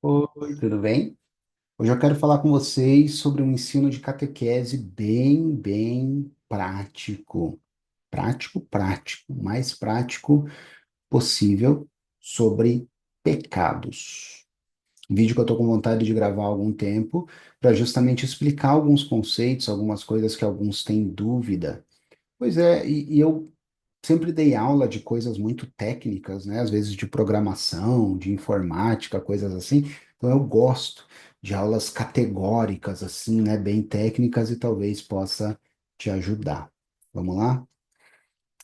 Oi, tudo bem? Hoje eu quero falar com vocês sobre um ensino de catequese bem prático. Prático, o mais prático possível sobre pecados. Um vídeo que eu estou com vontade de gravar há algum tempo para justamente explicar alguns conceitos, algumas coisas que alguns têm dúvida. Pois é, e eu sempre dei aula de coisas muito técnicas, né? Às vezes de programação, de informática, coisas assim. Então eu gosto de aulas categóricas, assim, né? Bem técnicas e talvez possa te ajudar. Vamos lá?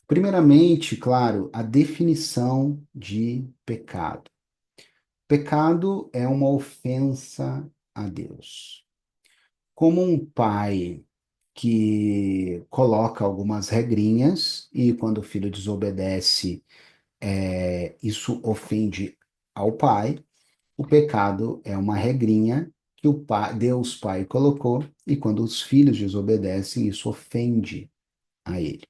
Primeiramente, claro, a definição de pecado. Pecado é uma ofensa a Deus. Como um pai que coloca algumas regrinhas e quando o filho desobedece, isso ofende ao pai. O pecado é uma regrinha que o pai, Deus Pai colocou, e quando os filhos desobedecem, isso ofende a ele.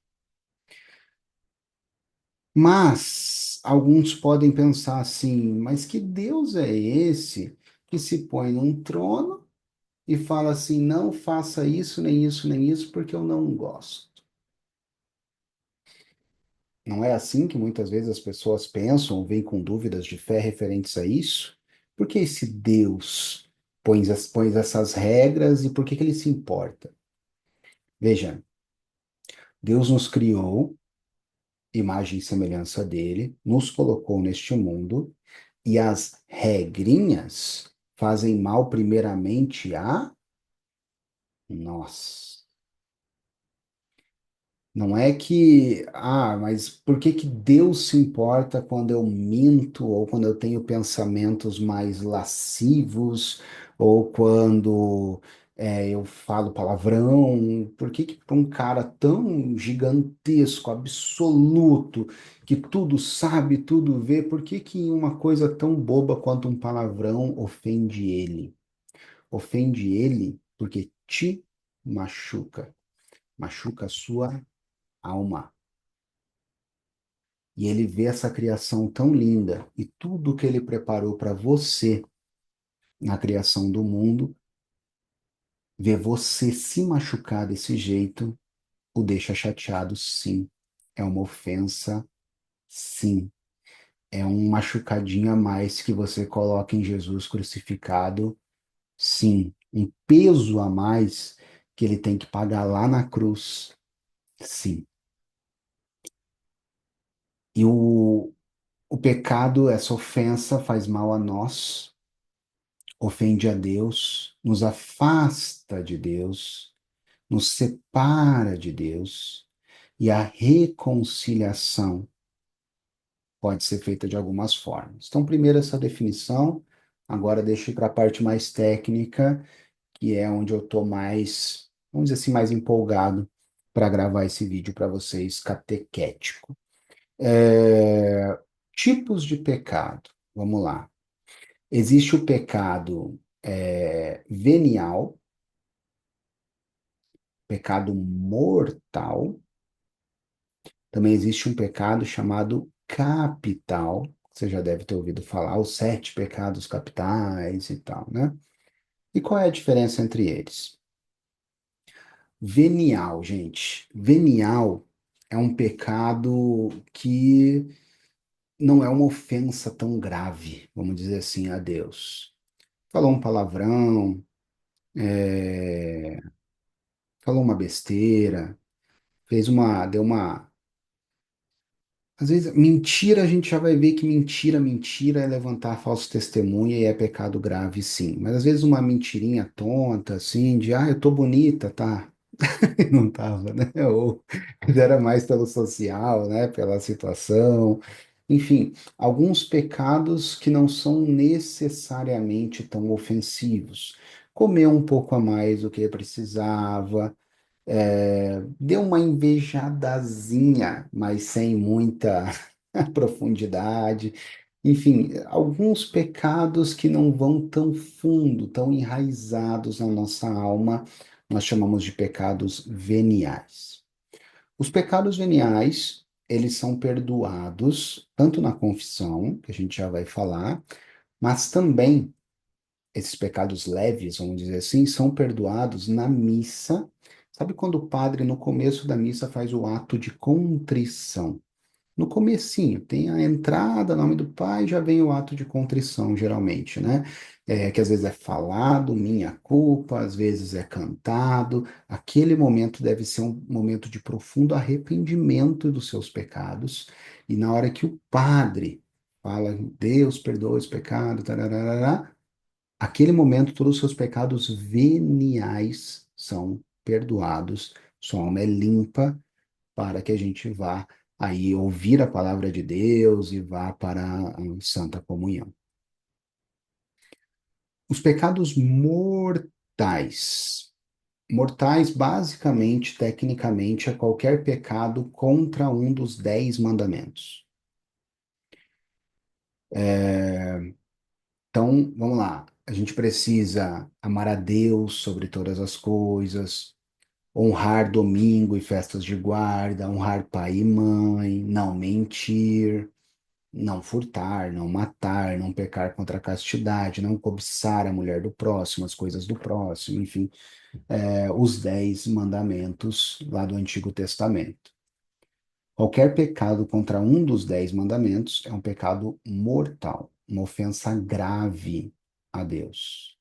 Mas alguns podem pensar assim: mas que Deus é esse que se põe num trono e fala assim: não faça isso, nem isso, nem isso, porque eu não gosto? Não é assim que muitas vezes as pessoas pensam ou vêm com dúvidas de fé referentes a isso? Por que esse Deus põe essas regras e por que que ele se importa? Veja, Deus nos criou, imagem e semelhança dele, nos colocou neste mundo e as regrinhas fazem mal primeiramente a nós. Não é que, mas por que que Deus se importa quando eu minto ou quando eu tenho pensamentos mais lascivos ou quando eu falo palavrão? Por que que para um cara tão gigantesco, absoluto, que tudo sabe, tudo vê, por que que uma coisa tão boba quanto um palavrão ofende ele? Ofende ele porque te machuca, machuca a sua alma. E ele vê essa criação tão linda e tudo que ele preparou para você na criação do mundo, ver você se machucar desse jeito, o deixa chateado, sim. É uma ofensa, sim. É um machucadinho a mais que você coloca em Jesus crucificado, sim. Um peso a mais que ele tem que pagar lá na cruz, sim. E o pecado, essa ofensa, faz mal a nós, ofende a Deus, nos afasta de Deus, nos separa de Deus, e a reconciliação pode ser feita de algumas formas. Então, primeiro essa definição, agora deixo para a parte mais técnica, que é onde eu estou mais, vamos dizer assim, mais empolgado para gravar esse vídeo para vocês, catequético. Tipos de pecado, vamos lá. Existe o pecado venial, pecado mortal. Também existe um pecado chamado capital. Você já deve ter ouvido falar, os sete pecados capitais e tal, né? E qual é a diferença entre eles? Venial, gente. Venial é um pecado que não é uma ofensa tão grave, vamos dizer assim, a Deus. Falou um palavrão, é, falou uma besteira, deu uma. Às vezes, mentira, a gente já vai ver que mentira é levantar falso testemunha e é pecado grave, sim. Mas às vezes uma mentirinha tonta, assim, de, eu tô bonita, tá? Não tava, né? Ou era mais pelo social, né? Pela situação. Enfim, alguns pecados que não são necessariamente tão ofensivos. Comer um pouco a mais do que precisava, deu uma invejadazinha, mas sem muita profundidade. Enfim, alguns pecados que não vão tão fundo, tão enraizados na nossa alma, nós chamamos de pecados veniais. Os pecados veniais, eles são perdoados tanto na confissão, que a gente já vai falar, mas também esses pecados leves, vamos dizer assim, são perdoados na missa. Sabe quando o padre, no começo da missa, faz o ato de contrição? No comecinho, tem a entrada, nome do Pai, já vem o ato de contrição, geralmente, né? Que às vezes é falado, minha culpa, às vezes é cantado. Aquele momento deve ser um momento de profundo arrependimento dos seus pecados. E na hora que o padre fala, Deus perdoa os pecados, tararara, aquele momento todos os seus pecados veniais são perdoados, sua alma é limpa para que a gente vá aí ouvir a palavra de Deus e vá para a Santa Comunhão. Os pecados mortais. Mortais, basicamente, tecnicamente, é qualquer pecado contra um dos 10 mandamentos. Então, vamos lá. A gente precisa amar a Deus sobre todas as coisas, honrar domingo e festas de guarda, honrar pai e mãe, não mentir, não furtar, não matar, não pecar contra a castidade, não cobiçar a mulher do próximo, as coisas do próximo, enfim, os 10 mandamentos lá do Antigo Testamento. Qualquer pecado contra um dos 10 mandamentos é um pecado mortal, uma ofensa grave a Deus.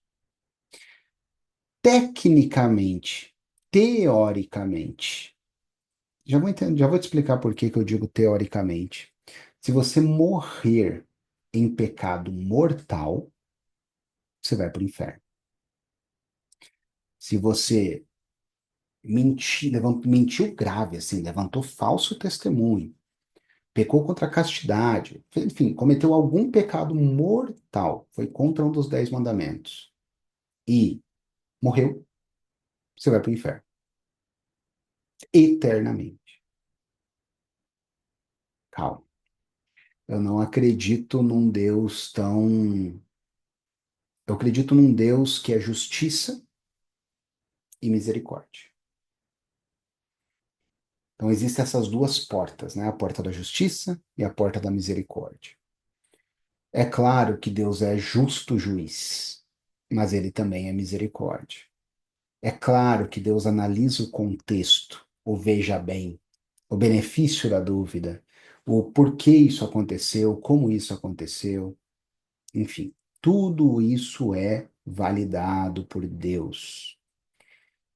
Tecnicamente, teoricamente, já vou te explicar por que que eu digo teoricamente. Se você morrer em pecado mortal, você vai para o inferno. Se você mentiu grave, assim, levantou falso testemunho, pecou contra a castidade, enfim, cometeu algum pecado mortal, foi contra um dos 10 mandamentos e morreu, você vai para o inferno. Eternamente. Calma. Eu não acredito num Deus tão. Eu acredito num Deus que é justiça e misericórdia. Então, existem essas duas portas, né? A porta da justiça e a porta da misericórdia. É claro que Deus é justo juiz, mas ele também é misericórdia. É claro que Deus analisa o contexto, o veja bem, o benefício da dúvida, o porquê isso aconteceu, como isso aconteceu, enfim, tudo isso é validado por Deus.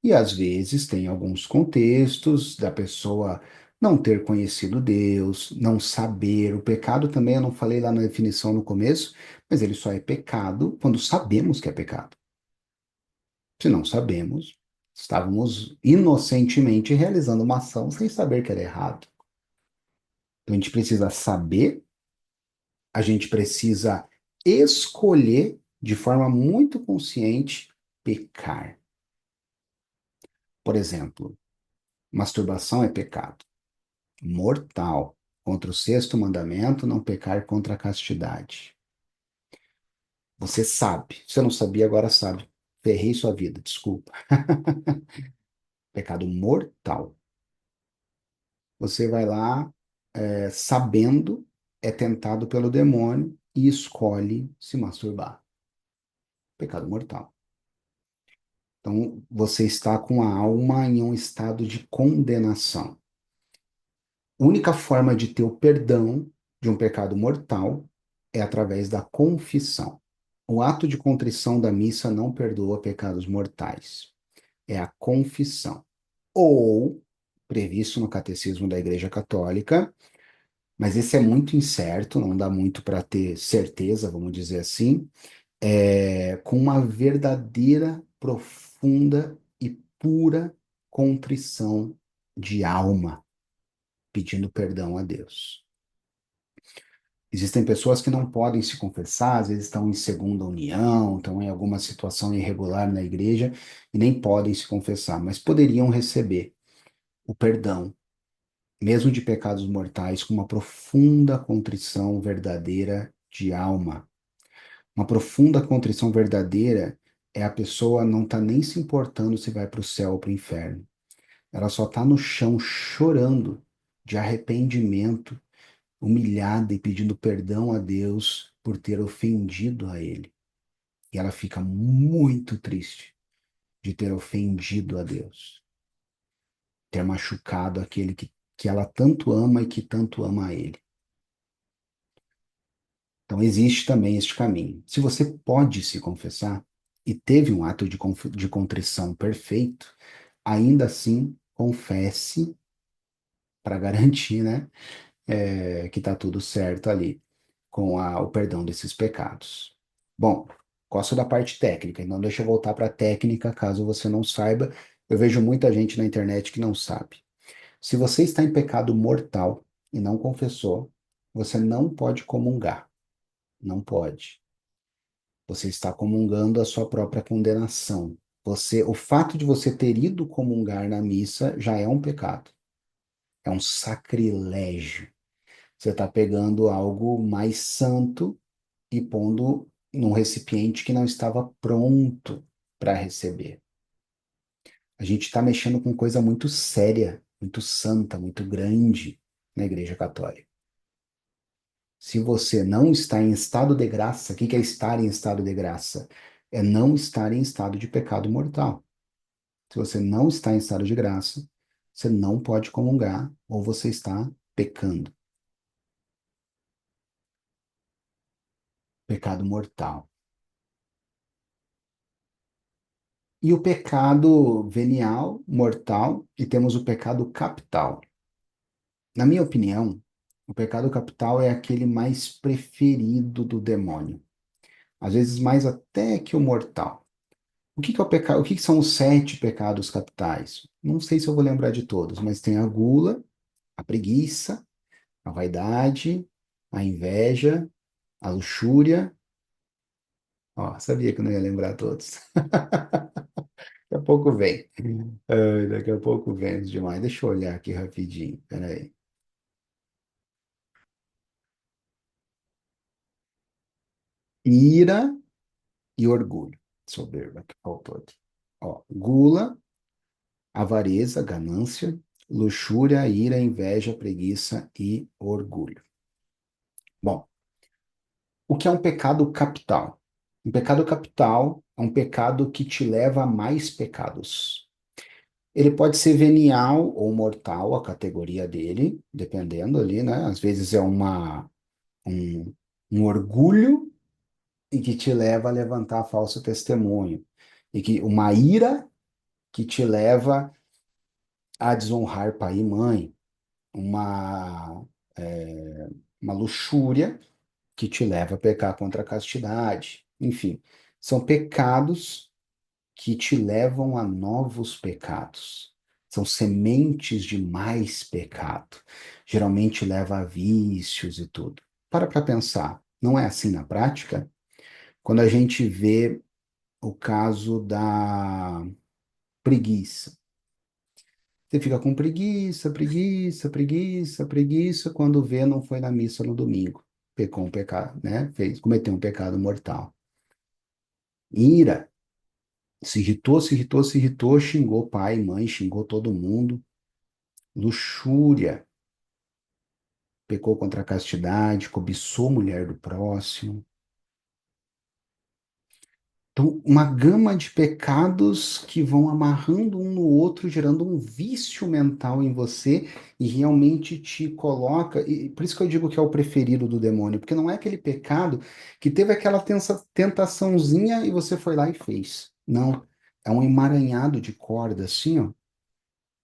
E às vezes tem alguns contextos da pessoa não ter conhecido Deus, não saber. O pecado também, eu não falei lá na definição no começo, mas ele só é pecado quando sabemos que é pecado. Se não sabemos, estávamos inocentemente realizando uma ação sem saber que era errado. Então a gente precisa saber, a gente precisa escolher de forma muito consciente pecar. Por exemplo, masturbação é pecado mortal. Contra o sexto mandamento, não pecar contra a castidade. Você sabe. Se você não sabia, agora sabe. Ferrei sua vida, desculpa. Pecado mortal. Você vai lá, sabendo, é tentado pelo demônio e escolhe se masturbar. Pecado mortal. Então, você está com a alma em um estado de condenação. A única forma de ter o perdão de um pecado mortal é através da confissão. O ato de contrição da missa não perdoa pecados mortais. É a confissão. Ou, previsto no Catecismo da Igreja Católica, mas esse é muito incerto, não dá muito para ter certeza, vamos dizer assim, com uma verdadeira, profunda e pura contrição de alma, pedindo perdão a Deus. Existem pessoas que não podem se confessar, às vezes estão em segunda união, estão em alguma situação irregular na igreja e nem podem se confessar, mas poderiam receber o perdão, mesmo de pecados mortais, com uma profunda contrição verdadeira de alma. Uma profunda contrição verdadeira é a pessoa não tá nem se importando se vai para o céu ou para o inferno. Ela só está no chão chorando de arrependimento, humilhada e pedindo perdão a Deus por ter ofendido a Ele. e ela fica muito triste de ter ofendido a Deus, ter machucado aquele que ela tanto ama e que tanto ama a Ele. Então, existe também este caminho. Se você pode se confessar e teve um ato de contrição perfeito, ainda assim, confesse para garantir, né, que está tudo certo ali com o perdão desses pecados. Bom, gosto da parte técnica, então deixa eu voltar para a técnica, caso você não saiba. Eu vejo muita gente na internet que não sabe. Se você está em pecado mortal e não confessou, você não pode comungar. Não pode. Você está comungando a sua própria condenação. O fato de você ter ido comungar na missa já é um pecado. É um sacrilégio. Você está pegando algo mais santo e pondo num recipiente que não estava pronto para receber. A gente está mexendo com coisa muito séria, muito santa, muito grande na Igreja Católica. Se você não está em estado de graça, o que que é estar em estado de graça? É não estar em estado de pecado mortal. Se você não está em estado de graça, você não pode comungar ou você está pecando. Pecado mortal. E o pecado venial, mortal, e temos o pecado capital. Na minha opinião, o pecado capital é aquele mais preferido do demônio, às vezes mais até que o mortal. O que que é o pecado? O que que são os sete pecados capitais? Não sei se eu vou lembrar de todos, mas tem a gula, a preguiça, a vaidade, a inveja, a luxúria. Ó, sabia que eu não ia lembrar todos. Daqui a pouco vem. Ai, daqui a pouco vem demais. Deixa eu olhar aqui rapidinho. Peraí. Ira e orgulho. Soberba, que faltou aqui. Ó, gula, avareza, ganância, luxúria, ira, inveja, preguiça e orgulho. Bom, o que é um pecado capital? Um pecado capital é um pecado que te leva a mais pecados. Ele pode ser venial ou mortal, a categoria dele, dependendo ali, né? Às vezes é um, um orgulho e que te leva a levantar falso testemunho. E que uma ira que te leva a desonrar pai e mãe. Uma, uma luxúria que te leva a pecar contra a castidade. Enfim, são pecados que te levam a novos pecados. São sementes de mais pecado. Geralmente leva a vícios e tudo. Para pensar, não é assim na prática? Quando a gente vê o caso da preguiça. Você fica com preguiça, preguiça, preguiça, preguiça, quando vê não foi na missa no domingo. Pecou um pecado, né? Cometeu um pecado mortal. Ira, se irritou, se irritou, se irritou, xingou pai, mãe, xingou todo mundo. Luxúria, pecou contra a castidade, cobiçou a mulher do próximo. Então, uma gama de pecados que vão amarrando um no outro, gerando um vício mental em você e realmente te coloca. E por isso que eu digo que é o preferido do demônio, porque não é aquele pecado que teve aquela tentaçãozinha e você foi lá e fez. Não. É um emaranhado de corda, assim, ó,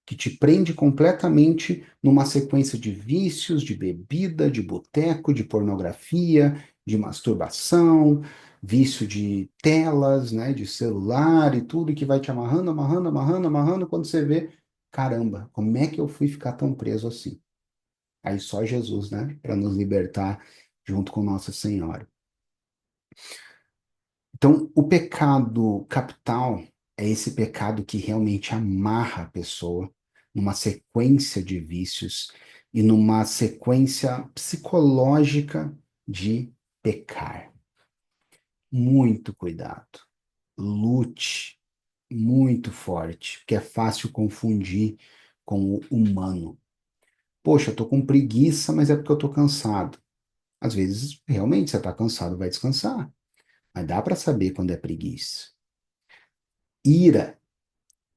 que te prende completamente numa sequência de vícios, de bebida, de boteco, de pornografia, de masturbação, vício de telas, né, de celular e tudo que vai te amarrando, amarrando, amarrando, amarrando, quando você vê, caramba, como é que eu fui ficar tão preso assim? Aí só Jesus, né, para nos libertar junto com Nossa Senhora. Então, o pecado capital é esse pecado que realmente amarra a pessoa numa sequência de vícios e numa sequência psicológica de pecar. Muito cuidado. Lute muito forte, porque é fácil confundir com o humano. Poxa, eu tô com preguiça, mas é porque eu tô cansado. Às vezes, realmente, você tá cansado, vai descansar. Mas dá para saber quando é preguiça. Ira.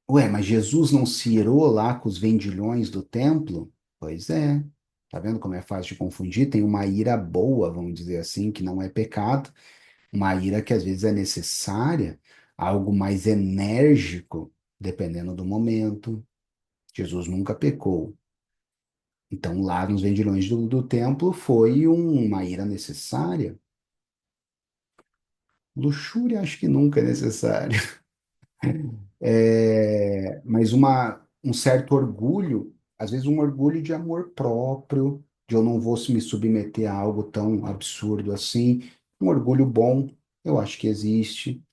Ué, mas Jesus não se irou lá com os vendilhões do templo? Pois é. Tá vendo como é fácil de confundir? Tem uma ira boa, vamos dizer assim, que não é pecado. Uma ira que às vezes é necessária, algo mais enérgico, dependendo do momento. Jesus nunca pecou. Então, lá nos vendilhões do templo foi uma ira necessária. Luxúria, acho que nunca é necessária. Mas um certo orgulho, às vezes um orgulho de amor próprio, de eu não vou me submeter a algo tão absurdo assim. Um orgulho bom, eu acho que existe.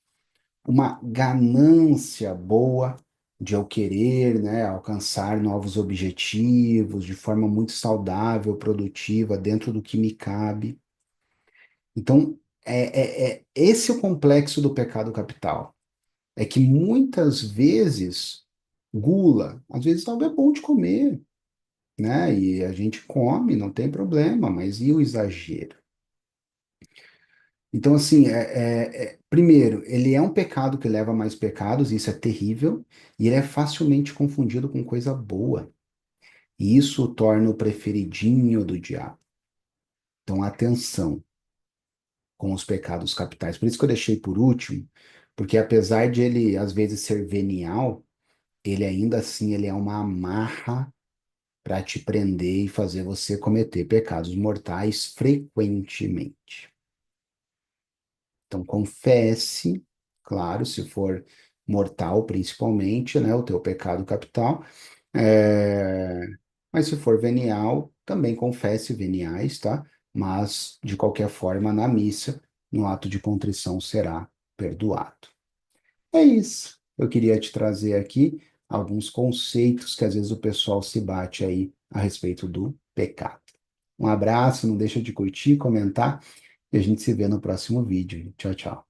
Uma ganância boa de eu querer, né, alcançar novos objetivos de forma muito saudável, produtiva, dentro do que me cabe. Então, esse é o complexo do pecado capital. É que muitas vezes, gula, às vezes algo é bom de comer, né? E a gente come, não tem problema, mas e o exagero? Então, assim, primeiro, ele é um pecado que leva a mais pecados, isso é terrível, e ele é facilmente confundido com coisa boa. E isso o torna o preferidinho do diabo. Então, atenção com os pecados capitais. Por isso que eu deixei por último, porque apesar de ele, às vezes, ser venial, ele ainda assim ele é uma amarra para te prender e fazer você cometer pecados mortais frequentemente. Então, confesse, claro, se for mortal, principalmente, né, o teu pecado capital. É, Mas se for venial, também confesse veniais, tá? Mas, de qualquer forma, na missa, no ato de contrição, será perdoado. É isso. Eu queria te trazer aqui alguns conceitos que às vezes o pessoal se bate aí a respeito do pecado. Um abraço, não deixa de curtir, comentar e a gente se vê no próximo vídeo. Tchau, tchau.